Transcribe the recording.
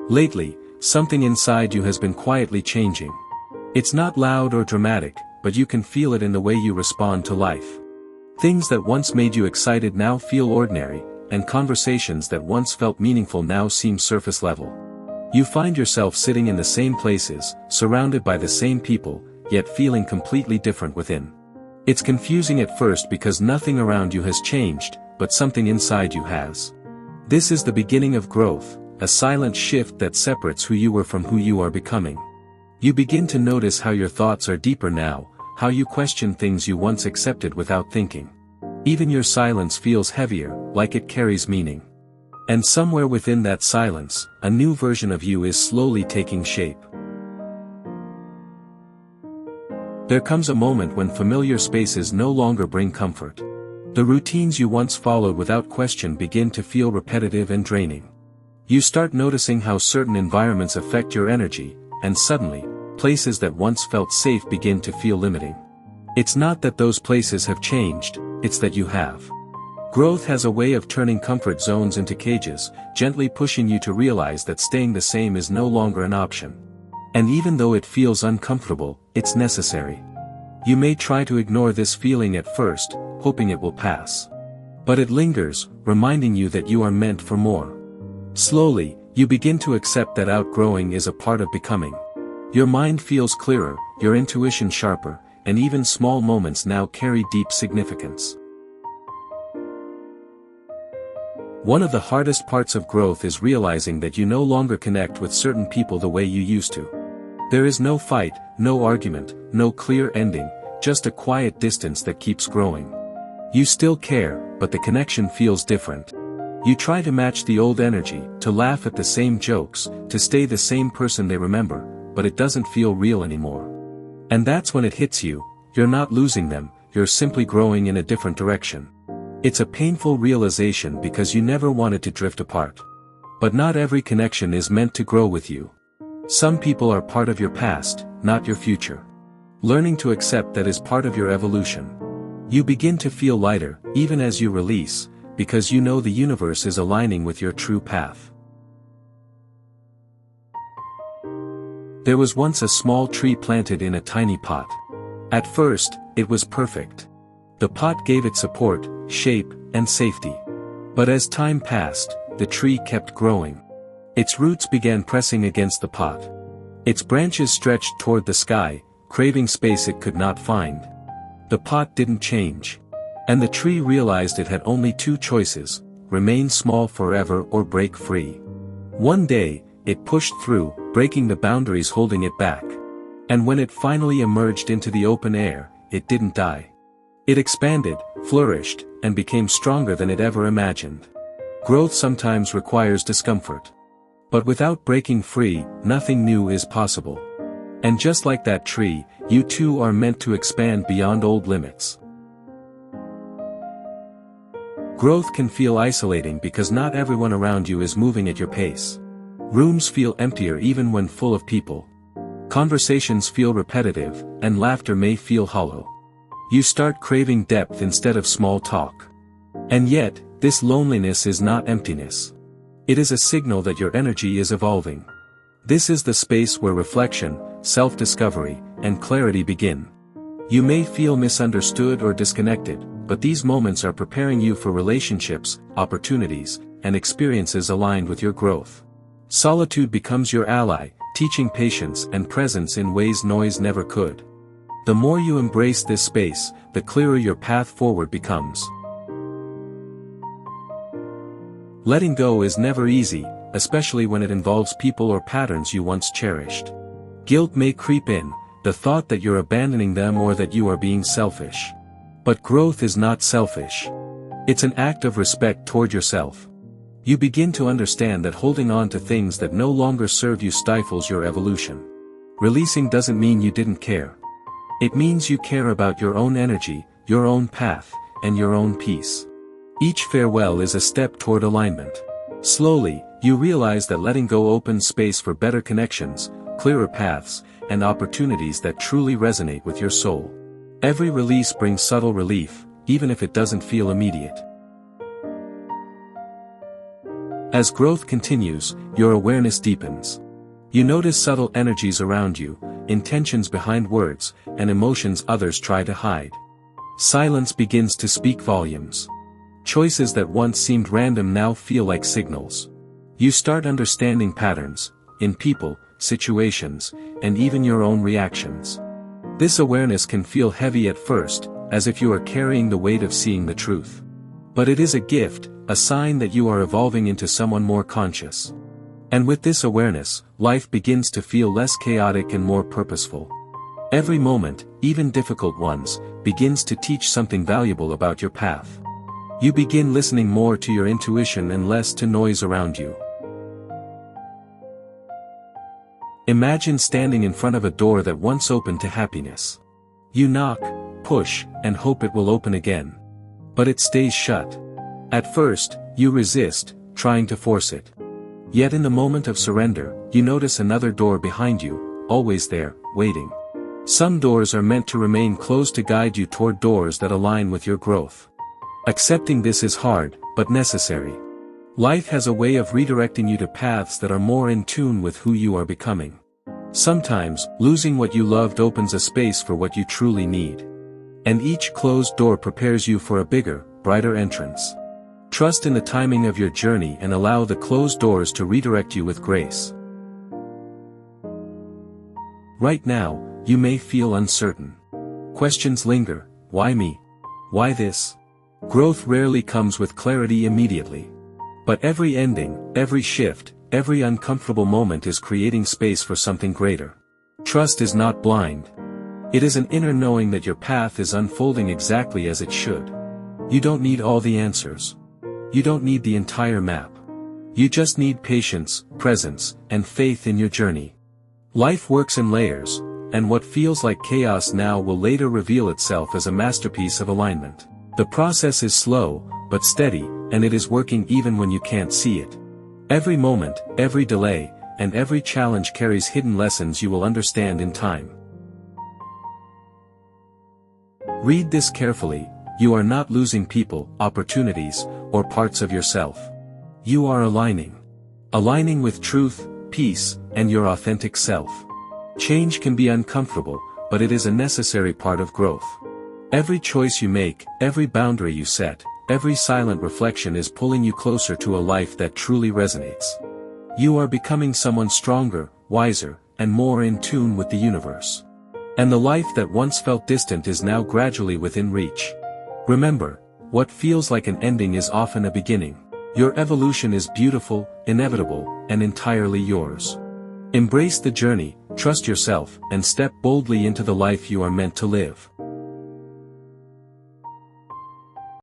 Lately, something inside you has been quietly changing. It's not loud or dramatic, but you can feel it in the way you respond to life. Things that once made you excited now feel ordinary, and conversations that once felt meaningful now seem surface level. You find yourself sitting in the same places, surrounded by the same people, yet feeling completely different within. It's confusing at first because nothing around you has changed, but something inside you has. This is the beginning of growth, a silent shift that separates who you were from who you are becoming. You begin to notice how your thoughts are deeper now, how you question things you once accepted without thinking. Even your silence feels heavier, like it carries meaning. And somewhere within that silence, a new version of you is slowly taking shape. There comes a moment when familiar spaces no longer bring comfort. The routines you once followed without question begin to feel repetitive and draining. You start noticing how certain environments affect your energy, and suddenly, places that once felt safe begin to feel limiting. It's not that those places have changed, it's that you have. Growth has a way of turning comfort zones into cages, gently pushing you to realize that staying the same is no longer an option. And even though it feels uncomfortable, it's necessary. You may try to ignore this feeling at first, hoping it will pass. But it lingers, reminding you that you are meant for more. Slowly, you begin to accept that outgrowing is a part of becoming. Your mind feels clearer, your intuition sharper, and even small moments now carry deep significance. One of the hardest parts of growth is realizing that you no longer connect with certain people the way you used to. There is no fight, no argument, no clear ending, just a quiet distance that keeps growing. You still care, but the connection feels different. You try to match the old energy, to laugh at the same jokes, to stay the same person they remember, but it doesn't feel real anymore. And that's when it hits you, you're not losing them, you're simply growing in a different direction. It's a painful realization because you never wanted to drift apart. But not every connection is meant to grow with you. Some people are part of your past, not your future. Learning to accept that is part of your evolution. You begin to feel lighter, even as you release, because you know the universe is aligning with your true path. There was once a small tree planted in a tiny pot. At first, it was perfect. The pot gave it support, shape, and safety. But as time passed, the tree kept growing. Its roots began pressing against the pot. Its branches stretched toward the sky, craving space it could not find. The pot didn't change. And the tree realized it had only two choices: remain small forever or break free. One day, it pushed through, breaking the boundaries holding it back. And when it finally emerged into the open air, it didn't die. It expanded, flourished, and became stronger than it ever imagined. Growth sometimes requires discomfort. But without breaking free, nothing new is possible. And just like that tree, you too are meant to expand beyond old limits. Growth can feel isolating because not everyone around you is moving at your pace. Rooms feel emptier even when full of people. Conversations feel repetitive, and laughter may feel hollow. You start craving depth instead of small talk. And yet, this loneliness is not emptiness. It is a signal that your energy is evolving. This is the space where reflection, self-discovery, and clarity begin. You may feel misunderstood or disconnected, but these moments are preparing you for relationships, opportunities, and experiences aligned with your growth. Solitude becomes your ally, teaching patience and presence in ways noise never could. The more you embrace this space, the clearer your path forward becomes. Letting go is never easy, especially when it involves people or patterns you once cherished. Guilt may creep in, the thought that you're abandoning them or that you are being selfish. But growth is not selfish. It's an act of respect toward yourself. You begin to understand that holding on to things that no longer serve you stifles your evolution. Releasing doesn't mean you didn't care. It means you care about your own energy, your own path, and your own peace. Each farewell is a step toward alignment. Slowly, you realize that letting go opens space for better connections, clearer paths, and opportunities that truly resonate with your soul. Every release brings subtle relief, even if it doesn't feel immediate. As growth continues, your awareness deepens. You notice subtle energies around you, intentions behind words, and emotions others try to hide. Silence begins to speak volumes. Choices that once seemed random now feel like signals. You start understanding patterns, in people, situations, and even your own reactions. This awareness can feel heavy at first, as if you are carrying the weight of seeing the truth. But it is a gift, a sign that you are evolving into someone more conscious. And with this awareness, life begins to feel less chaotic and more purposeful. Every moment, even difficult ones, begins to teach something valuable about your path. You begin listening more to your intuition and less to noise around you. Imagine standing in front of a door that once opened to happiness. You knock, push, and hope it will open again. But it stays shut. At first, you resist, trying to force it. Yet in the moment of surrender, you notice another door behind you, always there, waiting. Some doors are meant to remain closed to guide you toward doors that align with your growth. Accepting this is hard, but necessary. Life has a way of redirecting you to paths that are more in tune with who you are becoming. Sometimes, losing what you loved opens a space for what you truly need. And each closed door prepares you for a bigger, brighter entrance. Trust in the timing of your journey and allow the closed doors to redirect you with grace. Right now, you may feel uncertain. Questions linger: why me? Why this? Growth rarely comes with clarity immediately. But every ending, every shift, every uncomfortable moment is creating space for something greater. Trust is not blind. It is an inner knowing that your path is unfolding exactly as it should. You don't need all the answers. You don't need the entire map. You just need patience, presence, and faith in your journey. Life works in layers, and what feels like chaos now will later reveal itself as a masterpiece of alignment. The process is slow, but steady, and it is working even when you can't see it. Every moment, every delay, and every challenge carries hidden lessons you will understand in time. Read this carefully. You are not losing people, opportunities, or parts of yourself. You are aligning. Aligning with truth, peace, and your authentic self. Change can be uncomfortable, but it is a necessary part of growth. Every choice you make, every boundary you set, every silent reflection is pulling you closer to a life that truly resonates. You are becoming someone stronger, wiser, and more in tune with the universe. And the life that once felt distant is now gradually within reach. Remember, what feels like an ending is often a beginning. Your evolution is beautiful, inevitable, and entirely yours. Embrace the journey, trust yourself, and step boldly into the life you are meant to live.